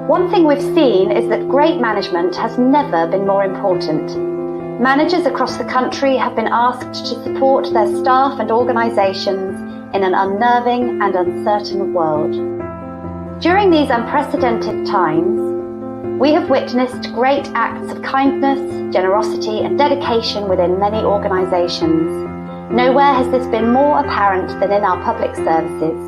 One thing we've seen is that great management has never been more important. Managers across the country have been asked to support their staff and organisations in an unnerving and uncertain world. During these unprecedented times, we have witnessed great acts of kindness, generosity and dedication within many organisations. Nowhere has this been more apparent than in our public services.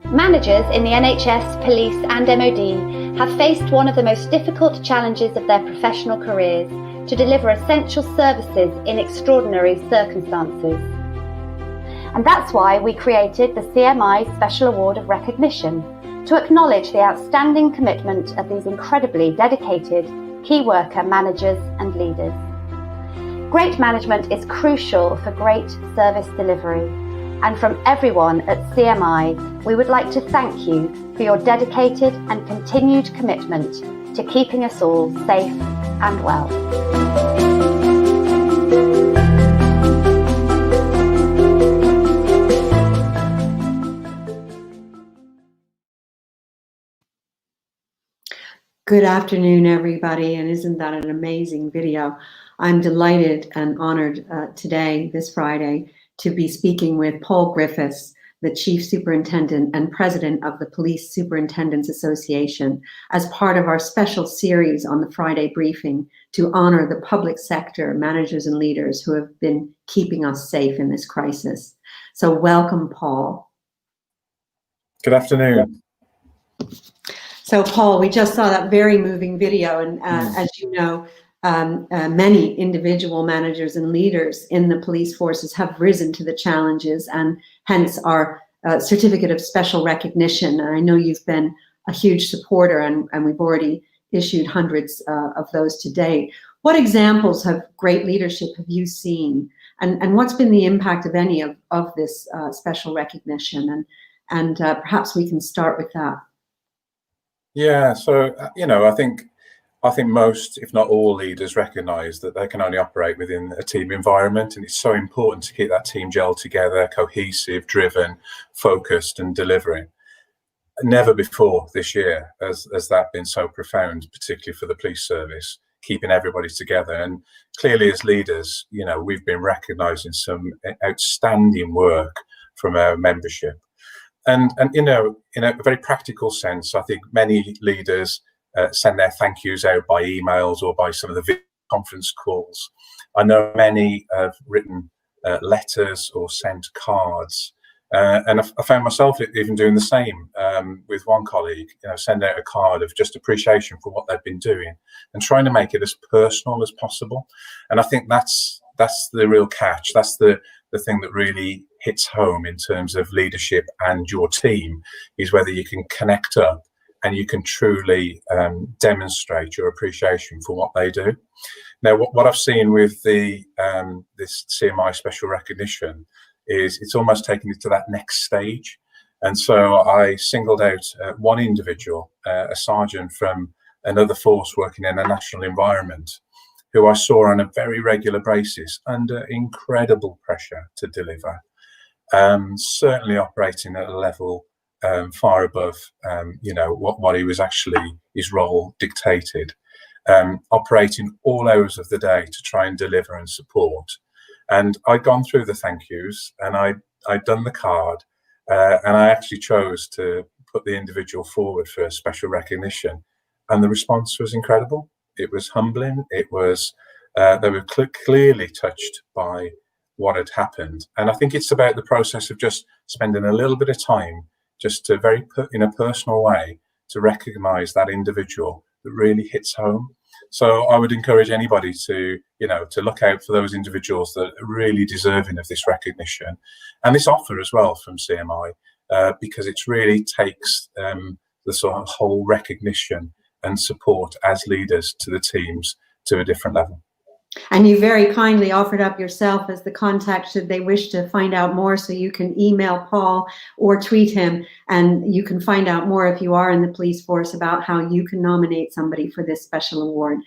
Managers in the NHS, police and MOD have faced one of the most difficult challenges of their professional careers: to deliver essential services in extraordinary circumstances. And that's why we created the CMI Special Award of Recognition, to acknowledge the outstanding commitment of these incredibly dedicated key worker managers and leaders. Great management is crucial for great service delivery, and from everyone at CMI, we would like to thank you for your dedicated and continued commitment to keeping us all safe and well. Good afternoon, everybody, and isn't that an amazing video? I'm delighted and honored today, this Friday, to be speaking with Paul Griffiths, the Chief Superintendent and President of the Police Superintendents Association, as part of our special series on the Friday briefing to honor the public sector managers and leaders who have been keeping us safe in this crisis. So welcome, Paul. Good afternoon. So, Paul, we just saw that very moving video, and as you know, many individual managers and leaders in the police forces have risen to the challenges, and hence our certificate of special recognition. And I know you've been a huge supporter, and we've already issued hundreds of those to date. What examples of great leadership have you seen, and what's been the impact of any of this special recognition? And perhaps we can start with that. Yeah, so I think most, if not all, leaders recognise that they can only operate within a team environment, and it's so important to keep that team gelled together, cohesive, driven, focused, and delivering. Never before this year has that been so profound, particularly for the police service, keeping everybody together. And clearly, as leaders, we've been recognising some outstanding work from our membership. And in a very practical sense, I think many leaders send their thank yous out by emails or by some of the video conference calls. I know many have written letters or sent cards, and I found myself even doing the same with one colleague. Send out a card of just appreciation for what they've been doing, and trying to make it as personal as possible. And I think that's the real catch. That's the thing that really hits home in terms of leadership and your team, is whether you can connect up and you can truly demonstrate your appreciation for what they do. Now, what I've seen with this CMI special recognition is it's almost taken it to that next stage. And so I singled out one individual, a sergeant from another force working in a national environment, who I saw on a very regular basis under incredible pressure to deliver, certainly operating at a level far above what he was actually, his role dictated, operating all hours of the day to try and deliver and support. And I'd gone through the thank yous, and I'd done the card, and I actually chose to put the individual forward for a special recognition, and the response was incredible. It was humbling. It was they were clearly touched by what had happened, and I think it's about the process of just spending a little bit of time, just to in a personal way, to recognise that individual that really hits home. So I would encourage anybody to look out for those individuals that are really deserving of this recognition, and this offer as well from CMI, because it really takes the sort of whole recognition and support as leaders to the teams to a different level. And you very kindly offered up yourself as the contact should they wish to find out more, so you can email Paul or tweet him, and you can find out more if you are in the police force about how you can nominate somebody for this special award.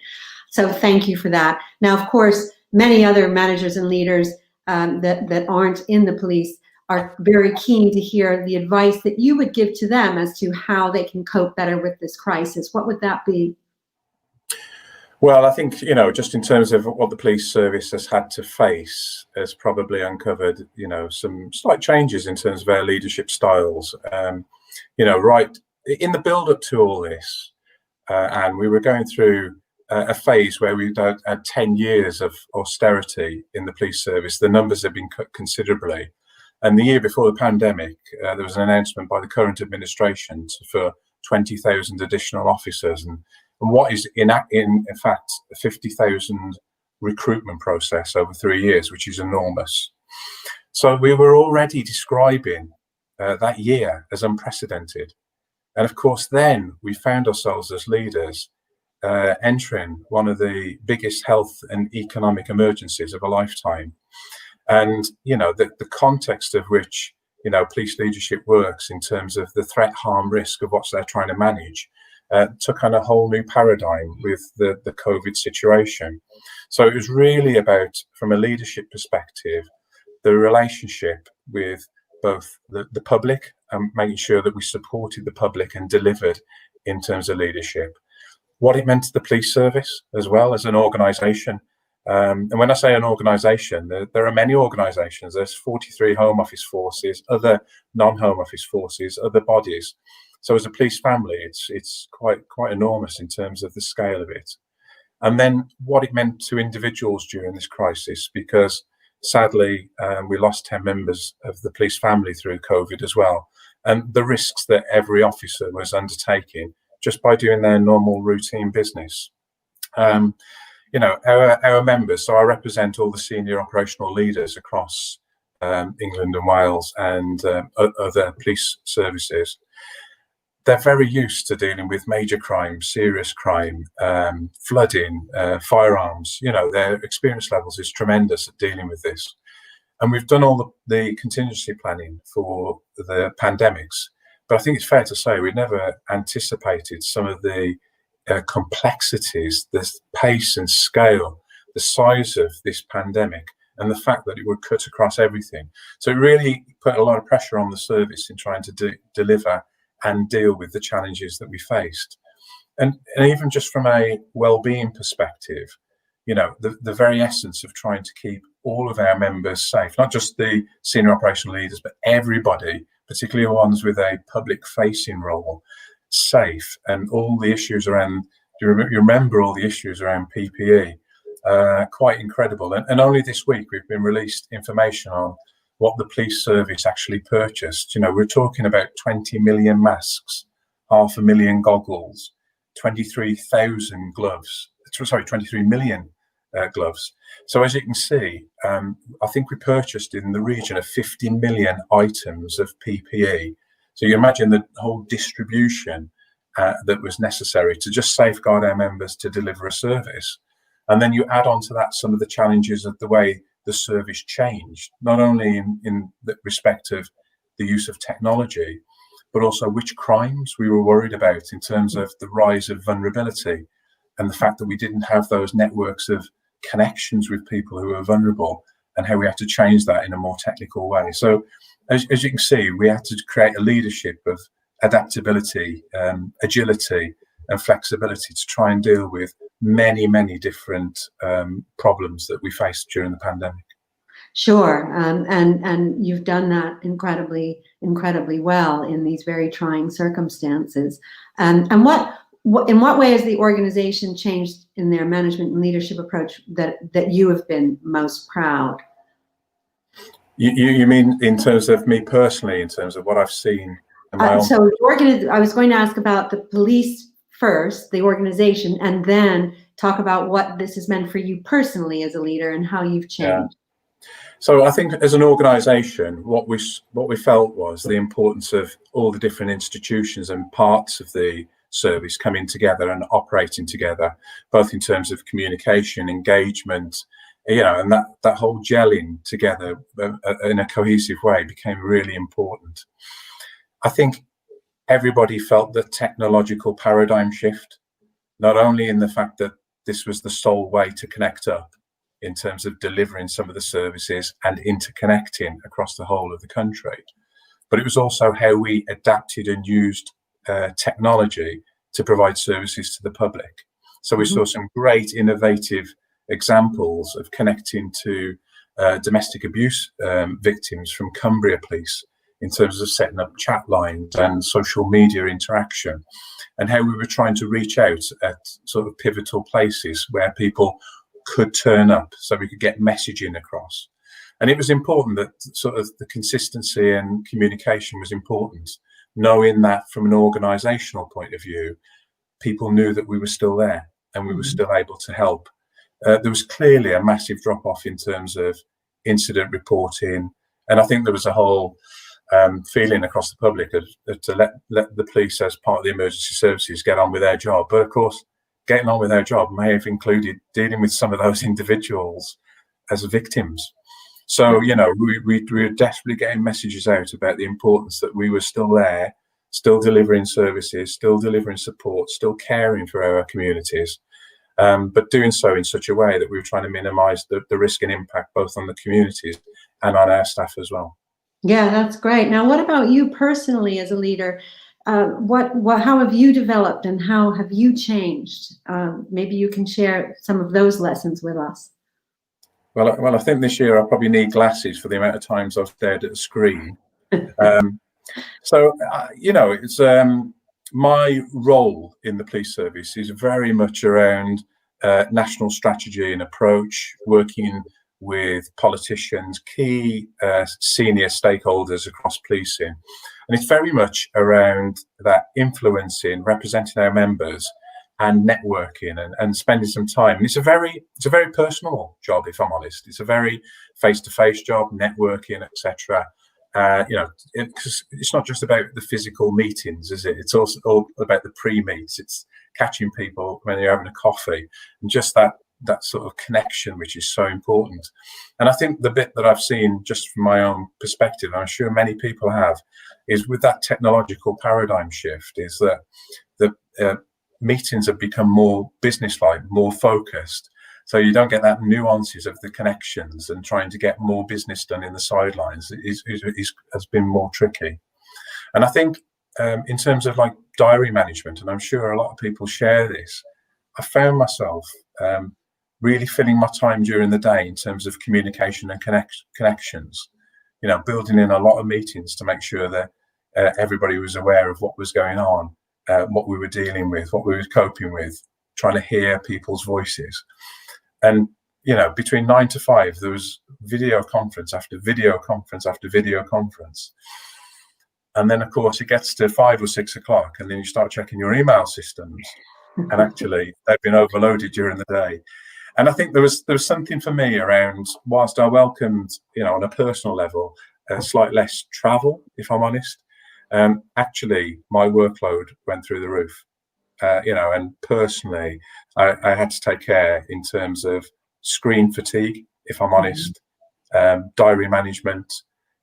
So thank you for that. Now, of course, many other managers and leaders that aren't in the police are very keen to hear the advice that you would give to them as to how they can cope better with this crisis. What would that be? Well, I think, just in terms of what the police service has had to face, has probably uncovered, some slight changes in terms of our leadership styles. Right in the build up to all this, and we were going through a phase where we'd had 10 years of austerity in the police service. The numbers have been cut considerably. And the year before the pandemic, there was an announcement by the current administration for 20,000 additional officers. And what is in fact a 50,000 recruitment process over 3 years, which is enormous. So we were already describing that year as unprecedented. And of course, then we found ourselves as leaders entering one of the biggest health and economic emergencies of a lifetime. And, the context of which, police leadership works in terms of the threat, harm, risk of what they're trying to manage, took on a whole new paradigm with the COVID situation. So it was really about, from a leadership perspective, the relationship with both the public and making sure that we supported the public and delivered in terms of leadership. What it meant to the police service as well as an organisation. And when I say an organisation, there are many organisations. There's 43 Home Office forces, other non-Home Office forces, other bodies. So as a police family, it's quite enormous in terms of the scale of it. And then what it meant to individuals during this crisis, because sadly we lost 10 members of the police family through COVID as well, and the risks that every officer was undertaking just by doing their normal routine business. Our members, so I represent all the senior operational leaders across England and Wales and other police services. They're very used to dealing with major crime, serious crime, flooding, firearms. Their experience levels is tremendous at dealing with this. And we've done all the contingency planning for the pandemics. But I think it's fair to say we never anticipated some of the complexities, the pace and scale, the size of this pandemic, and the fact that it would cut across everything. So it really put a lot of pressure on the service in trying to deliver and deal with the challenges that we faced. And even just from a well-being perspective, the very essence of trying to keep all of our members safe, not just the senior operational leaders, but everybody, particularly ones with a public-facing role, safe, and all the issues around, you remember all the issues around PPE, quite incredible. And only this week we've been released information on what the police service actually purchased. We're talking about 20 million masks, 500,000 goggles, 23,000 gloves, 23 million gloves. So as you can see, I think we purchased in the region of 50 million items of PPE. So you imagine the whole distribution that was necessary to just safeguard our members to deliver a service. And then you add on to that some of the challenges of the way the service changed, not only in the respect of the use of technology, but also which crimes we were worried about in terms of the rise of vulnerability and the fact that we didn't have those networks of connections with people who were vulnerable, and how we had to change that in a more technical way. So as you can see, we had to create a leadership of adaptability, agility and flexibility to try and deal with many, many different problems that we faced during the pandemic. Sure, and you've done that incredibly well in these very trying circumstances. And in what way has the organization changed in their management and leadership approach that you have been most proud? You mean in terms of me personally, in terms of what I've seen? So I was going to ask about the police first, the organization, and then talk about what this has meant for you personally as a leader and how you've changed. Yeah. So I think as an organisation, what we felt was the importance of all the different institutions and parts of the service coming together and operating together, both in terms of communication, engagement, and that whole gelling together in a cohesive way became really important. I think everybody felt the technological paradigm shift, not only in the fact that this was the sole way to connect up, in terms of delivering some of the services and interconnecting across the whole of the country. But it was also how we adapted and used technology to provide services to the public. So we saw some great innovative examples of connecting to domestic abuse victims from Cumbria Police in terms of setting up chat lines and social media interaction, and how we were trying to reach out at sort of pivotal places where people could turn up so we could get messaging across. And it was important that sort of the consistency and communication was important, knowing that from an organisational point of view, people knew that we were still there and we were still able to help. There was clearly a massive drop-off in terms of incident reporting, and I think there was a whole feeling across the public to let the police, as part of the emergency services, get on with their job. But of course, getting on with their job may have included dealing with some of those individuals as victims. So, you know, we were desperately getting messages out about the importance that we were still there, still delivering services, still delivering support, still caring for our communities, but doing so in such a way that we were trying to minimise the risk and impact both on the communities and on our staff as well. Yeah, that's great. Now, what about you personally as a leader? How have you developed and how have you changed? Maybe you can share some of those lessons with us. Well, I think this year I'll probably need glasses for the amount of times I've stared at a screen. You know, it's my role in the police service is very much around national strategy and approach, working with politicians, key senior stakeholders across policing. And it's very much around that influencing, representing our members and networking and spending some time. And it's a very personal job, if I'm honest. It's a very face-to-face job, networking, etc. You know, it's not just about the physical meetings, is it? It's also all about the pre-meets. It's catching people when you're having a coffee, and just that sort of connection, which is so important. And I think the bit that I've seen, just from my own perspective, and I'm sure many people have, is with that technological paradigm shift, is that the meetings have become more business-like, more focused. So you don't get that nuances of the connections, and trying to get more business done in the sidelines has been more tricky. And I think in terms of like diary management, and I'm sure a lot of people share this, I found myself really filling my time during the day in terms of communication and connections, you know, building in a lot of meetings to make sure that everybody was aware of what was going on, what we were dealing with, what we were coping with, trying to hear people's voices. And, you know, between 9 to 5, there was video conference after video conference after video conference. And then, of course, it gets to 5 or 6 o'clock, and then you start checking your email systems. And actually, they've been overloaded during the day. And I think there was something for me around, whilst I welcomed, you know, on a personal level, slight less travel, if I'm honest, actually, my workload went through the roof. You know, and personally, I had to take care in terms of screen fatigue, if I'm honest, diary management,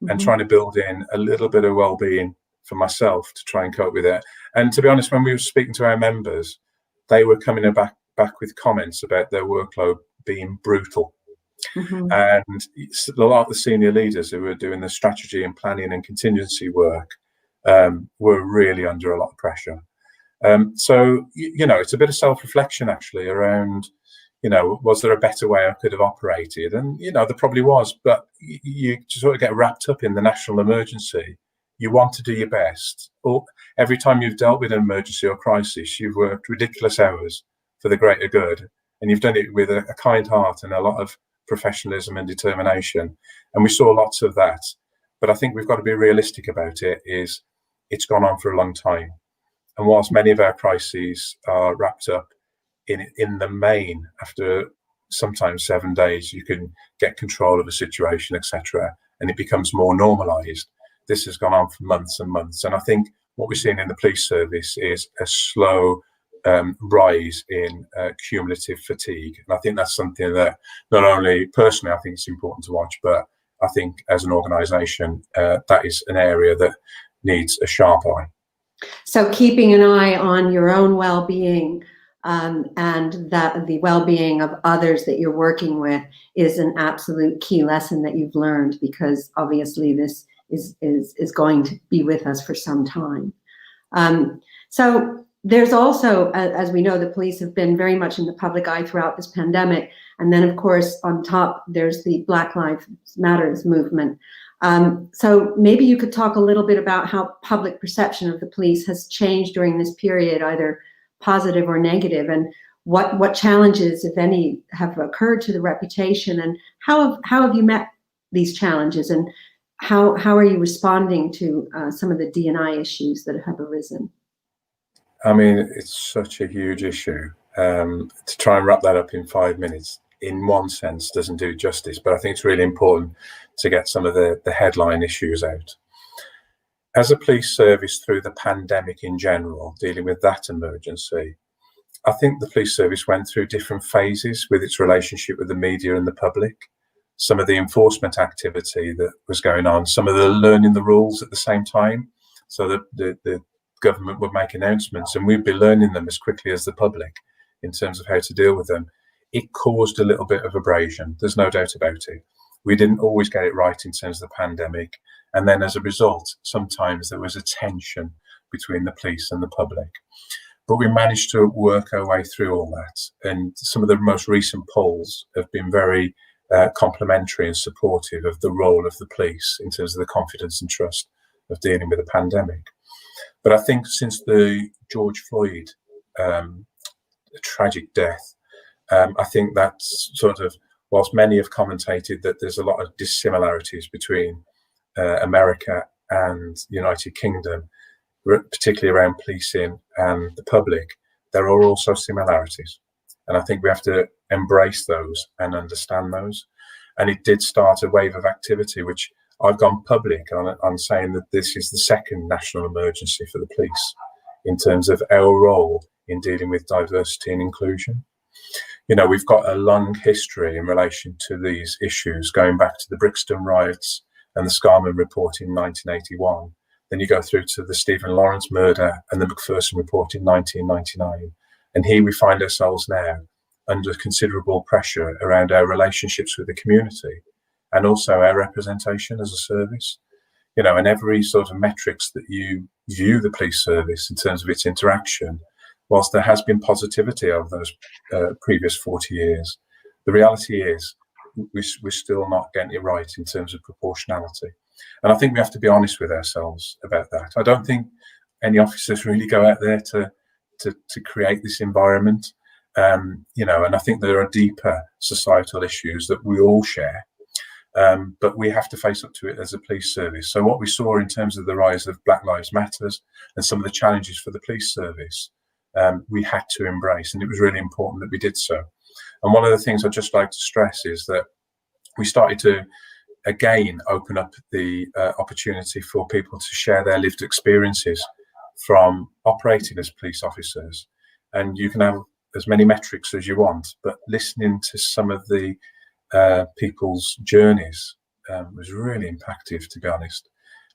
and trying to build in a little bit of well-being for myself to try and cope with it. And to be honest, when we were speaking to our members, they were coming back with comments about their workload being brutal. And a lot of the senior leaders who were doing the strategy and planning and contingency work were really under a lot of pressure. So, you know, it's a bit of self-reflection actually around, you know, was there a better way I could have operated? And, you know, there probably was, but you sort of get wrapped up in the national emergency. You want to do your best. Or every time you've dealt with an emergency or crisis, you've worked ridiculous hours for the greater good. And you've done it with a kind heart and a lot of professionalism and determination. And we saw lots of that. But I think we've got to be realistic about it, is it's gone on for a long time. And whilst many of our crises are wrapped up in the main, after sometimes 7 days, you can get control of a situation, etc., and it becomes more normalised. This has gone on for months and months. And I think what we're seeing in the police service is a slow rise in cumulative fatigue. And I think that's something that not only personally I think it's important to watch, but I think as an organisation, that is an area that needs a sharp eye. So keeping an eye on your own well-being, and that the well-being of others that you're working with is an absolute key lesson that you've learned, because obviously this is going to be with us for some time. So there's also, as we know, the police have been very much in the public eye throughout this pandemic. And then, of course, on top, there's the Black Lives Matters movement. So maybe you could talk a little bit about how public perception of the police has changed during this period, either positive or negative, and what challenges, if any, have occurred to the reputation, and how have you met these challenges, and how are you responding to some of the D&I issues that have arisen? I mean, it's such a huge issue. To try and wrap that up in 5 minutes, in one sense, doesn't do justice, but I think it's really important to get some of the headline issues out. As a police service through the pandemic in general, dealing with that emergency, I think the police service went through different phases with its relationship with the media and the public. Some of the enforcement activity that was going on, some of the learning the rules at the same time. So the government would make announcements and we'd be learning them as quickly as the public in terms of how to deal with them. It caused a little bit of abrasion, there's no doubt about it. We didn't always get it right in terms of the pandemic. And then as a result, sometimes there was a tension between the police and the public. But we managed to work our way through all that. And some of the most recent polls have been very complimentary and supportive of the role of the police in terms of the confidence and trust of dealing with the pandemic. But I think since the George Floyd tragic death, I think that's sort of, whilst many have commentated that there's a lot of dissimilarities between America and the United Kingdom, particularly around policing and the public, there are also similarities. And I think we have to embrace those and understand those. And it did start a wave of activity, which I've gone public on saying that this is the second national emergency for the police in terms of our role in dealing with diversity and inclusion. You know, we've got a long history in relation to these issues, going back to the Brixton riots and the Scarman report in 1981. Then you go through to the Stephen Lawrence murder and the Macpherson report in 1999. And here we find ourselves now under considerable pressure around our relationships with the community and also our representation as a service. You know, and every sort of metrics that you view the police service in terms of its interaction, whilst there has been positivity over those previous 40 years, the reality is we're still not getting it right in terms of proportionality. And I think we have to be honest with ourselves about that. I don't think any officers really go out there to create this environment, you know, and I think there are deeper societal issues that we all share, but we have to face up to it as a police service. So what we saw in terms of the rise of Black Lives Matters and some of the challenges for the police service, we had to embrace, and it was really important that we did so. And one of the things I'd just like to stress is that we started to again open up the opportunity for people to share their lived experiences from operating as police officers. And you can have as many metrics as you want, but listening to some of the people's journeys was really impactful, to be honest.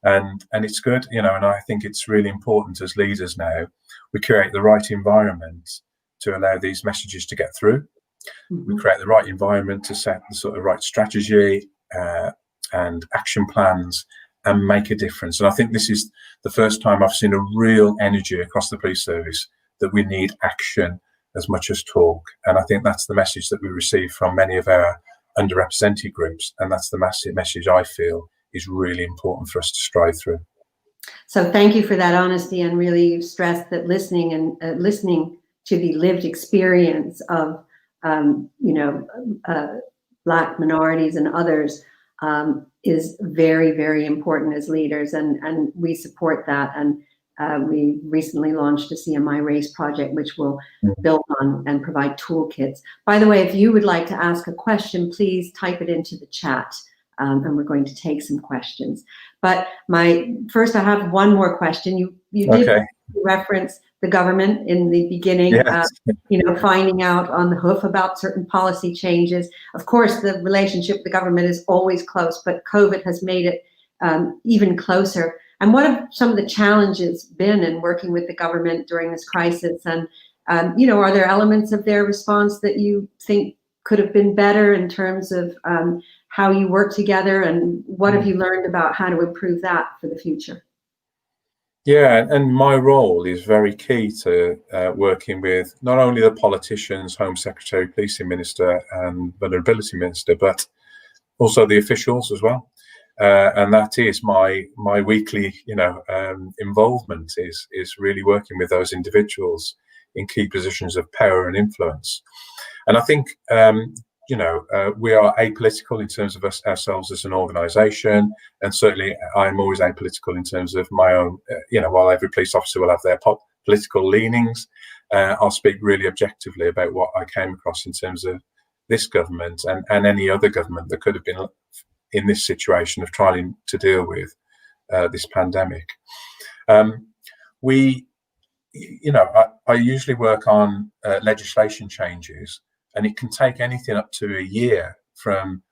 And it's good, you know, and I think it's really important as leaders now, we create the right environment to allow these messages to get through. Mm-hmm. We create the right environment to set the sort of right strategy and action plans and make a difference. And I think this is the first time I've seen a real energy across the police service that we need action as much as talk. And I think that's the message that we receive from many of our underrepresented groups. And that's the massive message I feel is really important for us to strive through. So thank you for that honesty, and really stress that listening and listening to the lived experience of, Black minorities and others is very, very important as leaders. And we support that. And we recently launched a CMI Race project, which will build on and provide toolkits. By the way, if you would like to ask a question, please type it into the chat. And we're going to take some questions. But first, I have one more question. You did reference the government in the beginning, yes. Finding out on the hoof about certain policy changes. Of course, the relationship with the government is always close, but COVID has made it even closer. And what have some of the challenges been in working with the government during this crisis? And Are there elements of their response that you think could have been better in terms of how you work together, and what have you learned about how to improve that for the future? Yeah, and my role is very key to working with not only the politicians, Home Secretary, Policing Minister and Vulnerability Minister, but also the officials as well. And that is my weekly, involvement is really working with those individuals in key positions of power and influence. And I think, we are apolitical in terms of ourselves as an organisation, and certainly I'm always apolitical in terms of my own, while every police officer will have their political leanings, I'll speak really objectively about what I came across in terms of this government and any other government that could have been in this situation of trying to deal with this pandemic. I usually work on legislation changes, and it can take anything up to a year from,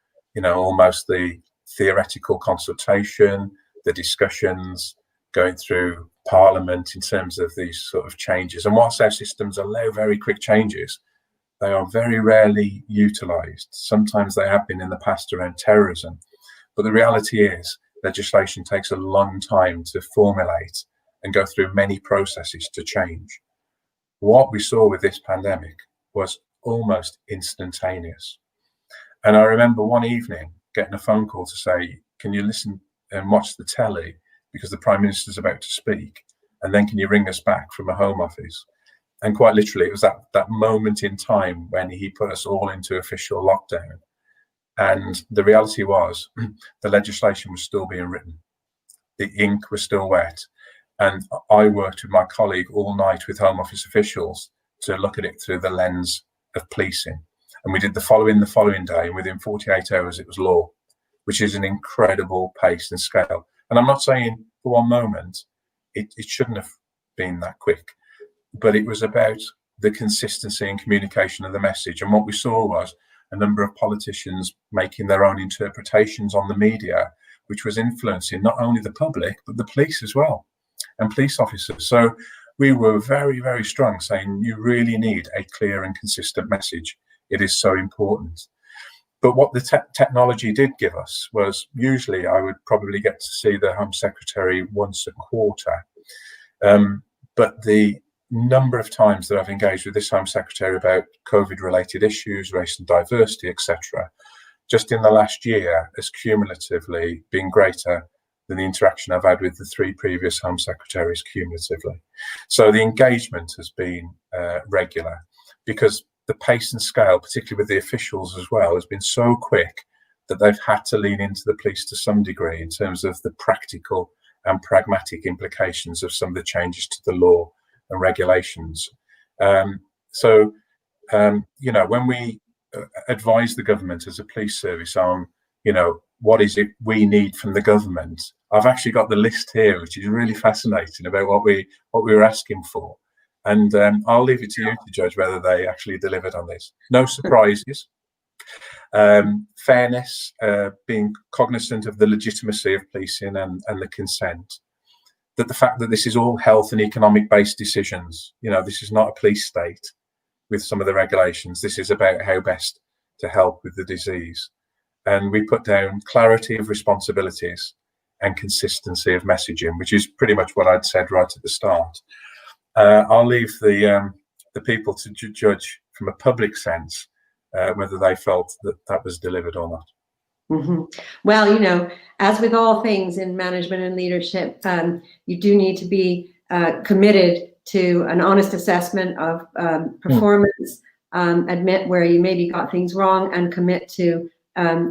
almost the theoretical consultation, the discussions, going through Parliament in terms of these sort of changes. And whilst our systems allow very quick changes, they are very rarely utilised. Sometimes they have been in the past around terrorism. But the reality is legislation takes a long time to formulate and go through many processes to change. What we saw with this pandemic was almost instantaneous. And I remember one evening getting a phone call to say, can you listen and watch the telly because the Prime Minister's about to speak? And then can you ring us back from a Home Office? And quite literally, it was that moment in time when he put us all into official lockdown. And the reality was the legislation was still being written. The ink was still wet. And I worked with my colleague all night with Home Office officials to look at it through the lens of policing. And we did the following day, and within 48 hours it was law, which is an incredible pace and scale. And I'm not saying for one moment it shouldn't have been that quick, but it was about the consistency and communication of the message. And what we saw was a number of politicians making their own interpretations on the media, which was influencing not only the public, but the police as well, and police officers. So we were very, very strong, saying you really need a clear and consistent message. It is so important. But what the technology did give us was, usually I would probably get to see the Home Secretary once a quarter. But the number of times that I've engaged with this Home Secretary about COVID-related issues, race and diversity, etc., just in the last year has cumulatively been greater than the interaction I've had with the 3 previous Home Secretaries cumulatively. So the engagement has been regular, because the pace and scale, particularly with the officials as well, has been so quick that they've had to lean into the police to some degree in terms of the practical and pragmatic implications of some of the changes to the law and regulations. When we advise the government as a police service on, what is it we need from the government, I've actually got the list here, which is really fascinating, about what we were asking for. And I'll leave it to you to judge whether they actually delivered on this. No surprises. Fairness, being cognizant of the legitimacy of policing and the consent. That the fact that this is all health and economic based decisions, this is not a police state with some of the regulations. This is about how best to help with the disease. And we put down clarity of responsibilities and consistency of messaging, which is pretty much what I'd said right at the start. I'll leave the people to judge from a public sense whether they felt that was delivered or not. Mm-hmm. Well, as with all things in management and leadership, you do need to be committed to an honest assessment of performance, admit where you maybe got things wrong, and commit to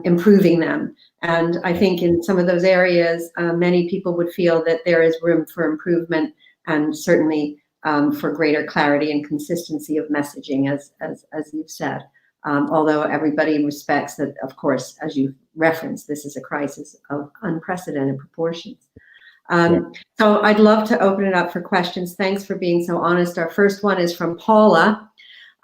improving them. And I think in some of those areas, many people would feel that there is room for improvement, and certainly for greater clarity and consistency of messaging, as you've said. Although everybody respects that, of course, as you referenced, this is a crisis of unprecedented proportions. So I'd love to open it up for questions. Thanks for being so honest. Our first one is from Paula.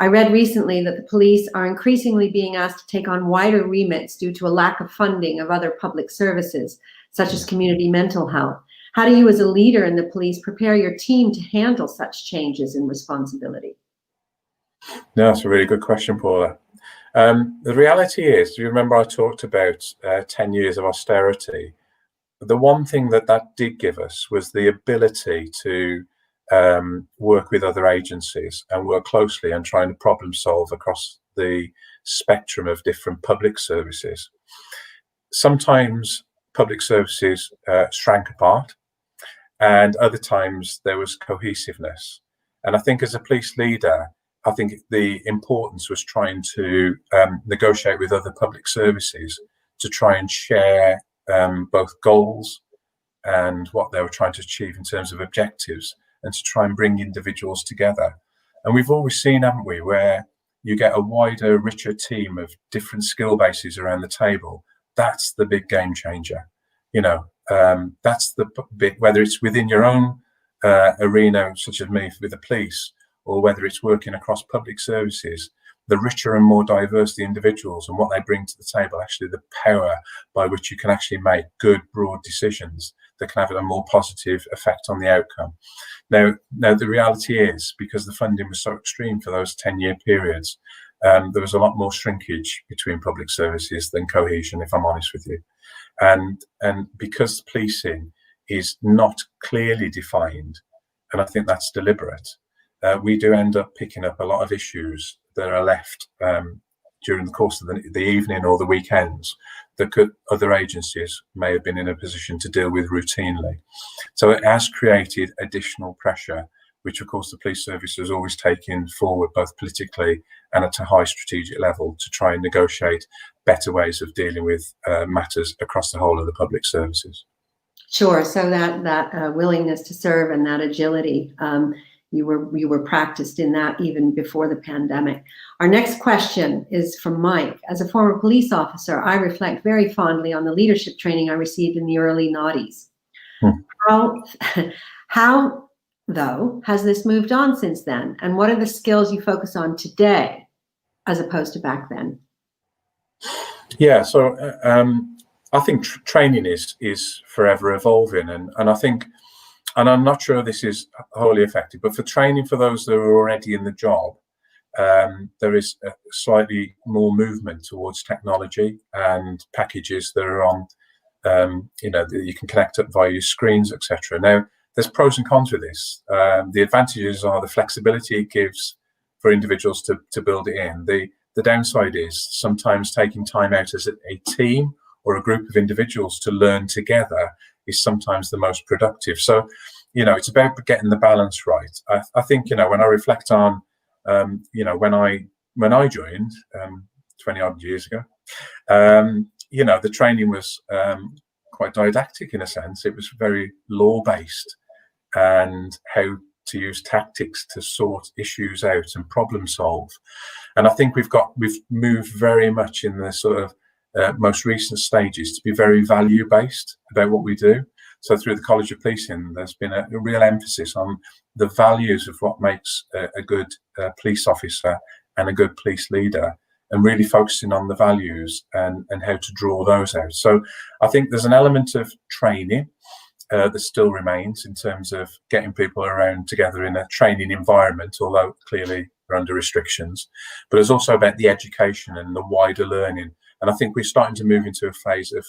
I read recently that the police are increasingly being asked to take on wider remits due to a lack of funding of other public services, such as community mental health. How do you, as a leader in the police, prepare your team to handle such changes in responsibility? No, that's a really good question, Paula. The reality is, do you remember I talked about 10 years of austerity? The one thing that did give us was the ability to work with other agencies and work closely and try and problem solve across the spectrum of different public services. Sometimes public services shrank apart, and other times there was cohesiveness. And I think as a police leader, I think the importance was trying to negotiate with other public services to try and share both goals and what they were trying to achieve in terms of objectives, and to try and bring individuals together. And we've always seen, haven't we, where you get a wider, richer team of different skill bases around the table. That's the big game changer. You know, that's the bit, whether it's within your own arena, such as me with the police, or whether it's working across public services, the richer and more diverse the individuals and what they bring to the table, actually the power by which you can actually make good, broad decisions that can have a more positive effect on the outcome. Now the reality is, because the funding was so extreme for those 10-year periods, there was a lot more shrinkage between public services than cohesion, if I'm honest with you. And because policing is not clearly defined, and I think that's deliberate, we do end up picking up a lot of issues that are left during the course of the evening or the weekends that other agencies may have been in a position to deal with routinely. So it has created additional pressure, which of course the police service has always taken forward, both politically and at a high strategic level, to try and negotiate better ways of dealing with matters across the whole of the public services. Sure. So that willingness to serve and that agility, you were practiced in that even before the pandemic. Our next question is from Mike. As a former police officer, I reflect very fondly on the leadership training I received in the early noughties. How, though, has this moved on since then? And what are the skills you focus on today as opposed to back then? Yeah, so I think training is forever evolving, and I think, and I'm not sure this is wholly effective, but for training for those that are already in the job, there is a slightly more movement towards technology and packages that are on, that you can connect up via your screens, etc. Now, there's pros and cons with this. The advantages are the flexibility it gives for individuals to build it in. The downside is sometimes taking time out as a team or a group of individuals to learn together is sometimes the most productive. So, it's about getting the balance right. I think, when I reflect on, when I joined 20 odd years ago, the training was quite didactic in a sense. It was very law-based, and how to use tactics to sort issues out and problem solve. And I think we've moved very much in the sort of most recent stages to be very value-based about what we do. So through the College of Policing, there's been a real emphasis on the values of what makes a good police officer and a good police leader, and really focusing on the values and how to draw those out. So I think there's an element of training that still remains in terms of getting people around together in a training environment, although clearly we're under restrictions. But it's also about the education and the wider learning. And I think we're starting to move into a phase of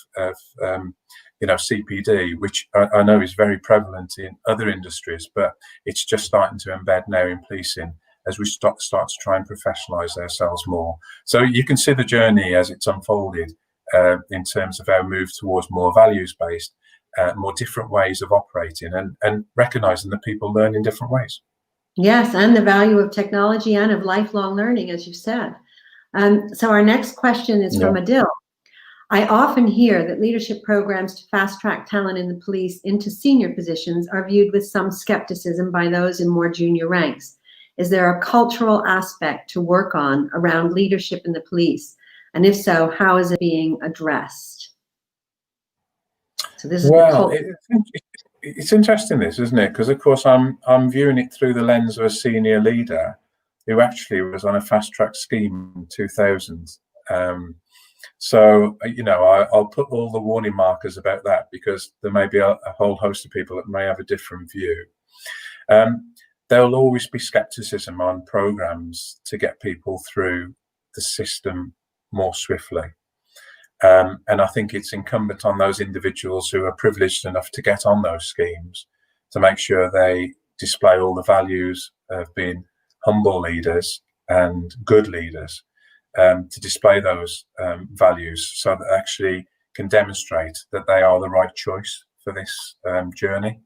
CPD, which I know is very prevalent in other industries, but it's just starting to embed now in policing as we start to try and professionalise ourselves more. So you can see the journey as it's unfolded in terms of our move towards more values-based, more different ways of operating, and recognising that people learn in different ways. Yes, and the value of technology and of lifelong learning, as you said. So our next question is from Adil. I often hear that leadership programs to fast-track talent in the police into senior positions are viewed with some skepticism by those in more junior ranks. Is there a cultural aspect to work on around leadership in the police? And if so, how is it being addressed? So this is it's interesting, this, isn't it? Because of course I'm viewing it through the lens of a senior leader who actually was on a fast-track scheme in 2000. So, I'll put all the warning markers about that, because there may be a whole host of people that may have a different view. there'll always be skepticism on programs to get people through the system more swiftly. And I think it's incumbent on those individuals who are privileged enough to get on those schemes to make sure they display all the values of being humble leaders and good leaders, to display those values so that they actually can demonstrate that they are the right choice for this journey.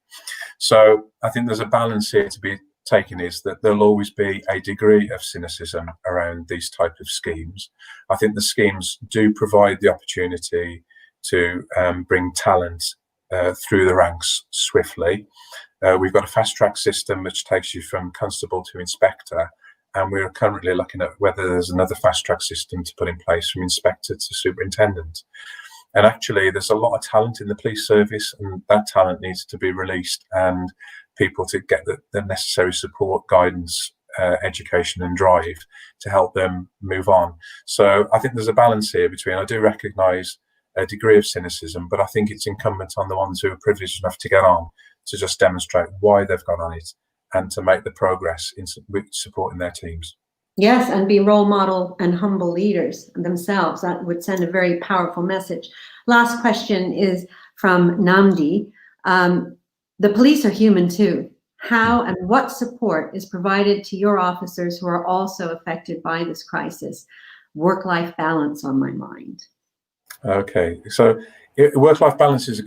So I think there's a balance here to be taken, is that there'll always be a degree of cynicism around these type of schemes. I think the schemes do provide the opportunity to bring talent through the ranks swiftly. We've got a fast track system which takes you from constable to inspector, and we're currently looking at whether there's another fast track system to put in place from inspector to superintendent. And actually there's a lot of talent in the police service, and that talent needs to be released and people to get the necessary support, guidance, education and drive to help them move on. So I think there's a balance here between, I do recognise a degree of cynicism, but I think it's incumbent on the ones who are privileged enough to get on to just demonstrate why they've got on it and to make the progress in supporting their teams. Yes, and be role model and humble leaders themselves. That would send a very powerful message. Last question is from Namdi. The police are human too. How and what support is provided to your officers who are also affected by this crisis? Work-life balance on my mind. Okay, so work-life balance is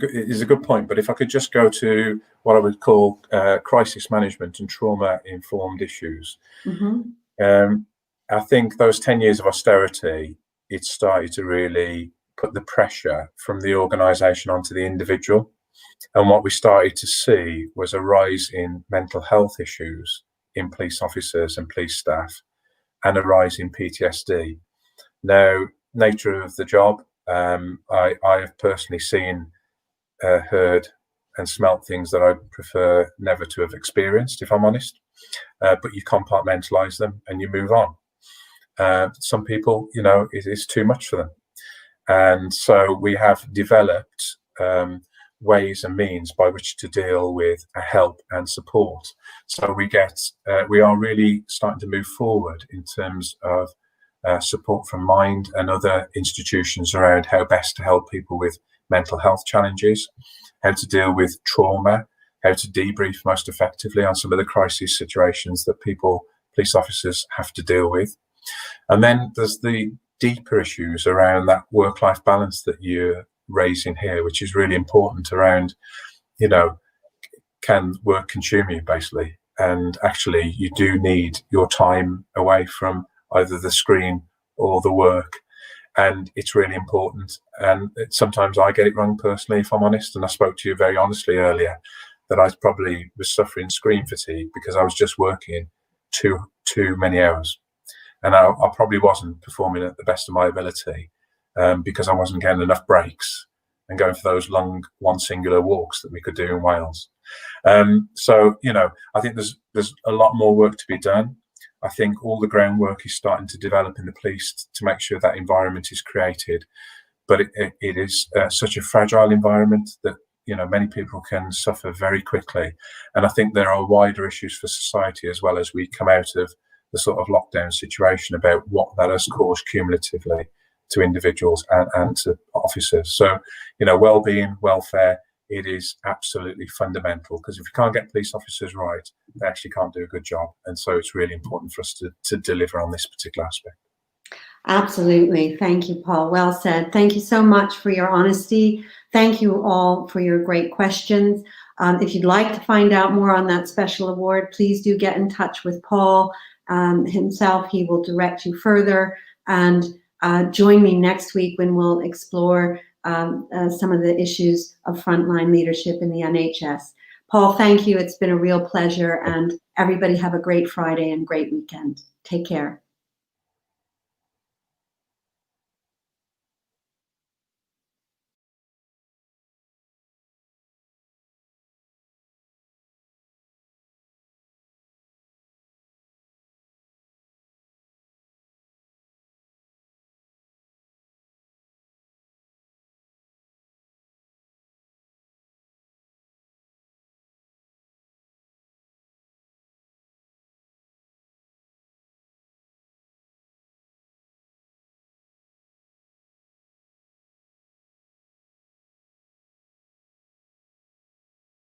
a good point, but if I could just go to what I would call crisis management and trauma-informed issues. Mm-hmm. I think those 10 years of austerity, it started to really put the pressure from the organisation onto the individual. And what we started to see was a rise in mental health issues in police officers and police staff, and a rise in PTSD. Now, nature of the job, I have personally seen, heard and smelt things that I prefer never to have experienced, if I'm honest, but you compartmentalise them and you move on. Some people, you know, it is too much for them. And so we have developed ways and means by which to deal with help and support. So we are really starting to move forward in terms of support from Mind and other institutions around how best to help people with mental health challenges, how to deal with trauma, how to debrief most effectively on some of the crisis situations that police officers have to deal with. And then there's the deeper issues around that work-life balance that you're raising here, which is really important around, you know, can work consume you basically? And actually you do need your time away from either the screen or the work. And it's really important. And sometimes I get it wrong personally, if I'm honest. And I spoke to you very honestly earlier that I probably was suffering screen fatigue because I was just working too many hours. And I probably wasn't performing at the best of my ability because I wasn't getting enough breaks and going for those long one singular walks that we could do in Wales. So, you know, I think there's a lot more work to be done. I think all the groundwork is starting to develop in the police to make sure that environment is created. But it is such a fragile environment that, you know, many people can suffer very quickly. And I think there are wider issues for society as well as we come out of the sort of lockdown situation about what that has caused cumulatively to individuals and to officers. So, you know, well-being, welfare, it is absolutely fundamental, because if you can't get police officers right, they actually can't do a good job. And so it's really important for us to deliver on this particular aspect. Absolutely. Thank you, Paul. Well said. Thank you so much for your honesty. Thank you all for your great questions. If you'd like to find out more on that special award, please do get in touch with Paul himself. He will direct you further. And join me next week when we'll explore some of the issues of frontline leadership in the NHS. Paul, thank you. It's been a real pleasure. And everybody have a great Friday and great weekend. Take care.